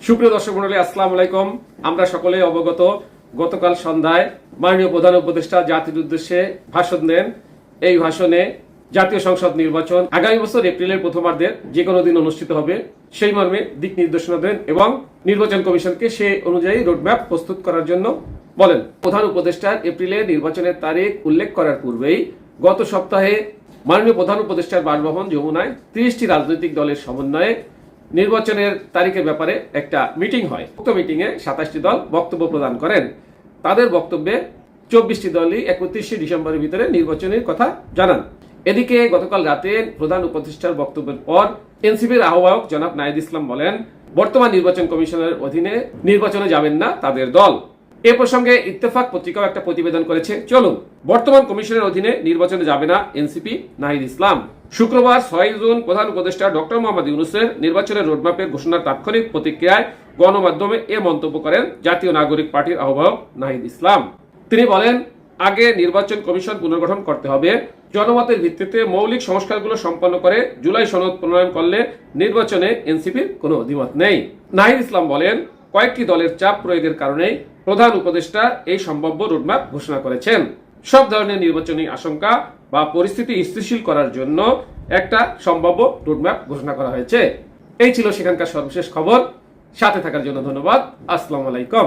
সুপ্রিয় দর্শক মণ্ডলী, আসসালামু আলাইকুম। আমরা সকলেই অবগত, গতকাল সন্ধ্যায় মাননীয় প্রধান উপদেষ্টা জাতির উদ্দেশ্যে ভাষণ দেন। এই ভাষণে জাতীয় সংসদ নির্বাচন আগামী বছর এপ্রিলের প্রথমার্ধে যে কোনো দিন অনুষ্ঠিত হবে সেই মর্মে দিক নির্দেশনা দেন এবং নির্বাচন কমিশনকে সে অনুযায়ী রোডম্যাপ প্রস্তুত করার জন্য বলেন। প্রধান উপদেষ্টার এপ্রিলে নির্বাচনের তারিখ উল্লেখ করার পূর্বেই গত সপ্তাহে মাননীয় প্রধান উপদেষ্টার বাসভবন যমুনায় 30টি রাজনৈতিক দলের সমন্বয়ে নির্বাচনের তারিখের ব্যাপারে একটা মিটিং হয়। উক্ত মিটিংয়ে 27টি দল বক্তব্য প্রদান করেন। তাদের বক্তব্যে 24টি দলই 31শে ডিসেম্বরের ভিতরে নির্বাচনের কথা জানান। এদিকে গতকাল রাতে প্রধান উপদেষ্টার বক্তব্যের পর এনসিপির আহ্বায়ক জনাব নাহিদ ইসলাম বলেন, বর্তমান নির্বাচন কমিশনের অধীনে নির্বাচনে যাবেন না তাদের দল। এ প্রসঙ্গে ইত্তেফাক পত্রিকাও একটা প্রতিবেদন করেছে। চলুন, বর্তমান কমিশনের অধীনে নির্বাচনে যাবে না এনসিপি, নাহিদ ইসলাম। শুক্রবার 6 জুন প্রধান উপদেষ্টা ডক্টর মোহাম্মদ ইউনূসের নির্বাচনের রোডম্যাপের ঘোষণার তাৎক্ষণিক প্রতিক্রিয়ায় গণমাধ্যমে এ মন্তব্য করেন জাতীয় নাগরিক পার্টির আহ্বায়ক নাহিদ ইসলাম। তিনি বলেন, আগে নির্বাচন কমিশন পুনর্গঠন করতে হবে। জনমতের ভিত্তিতে মৌলিক সংস্কারগুলো সম্পন্ন করে জুলাই সনদ প্রণয়ন করলে নির্বাচনে এনসিপির কোনো অভিমত নেই। নাহিদ ইসলাম বলেন, কয়েকটি দলের চাপ প্রয়োগের কারণেই প্রধান উপদেষ্টা এই সম্ভাব্য রোডম্যাপ ঘোষণা করেছেন। সব ধরনের নির্বাচনী আশঙ্কা বা পরিস্থিতি স্থিতিশীল করার জন্য একটা সম্ভাব্য রোডম্যাপ ঘোষণা করা হয়েছে। এই ছিল সেখানকার সর্বশেষ খবর। সাথে থাকার জন্য ধন্যবাদ। আসসালামু আলাইকুম।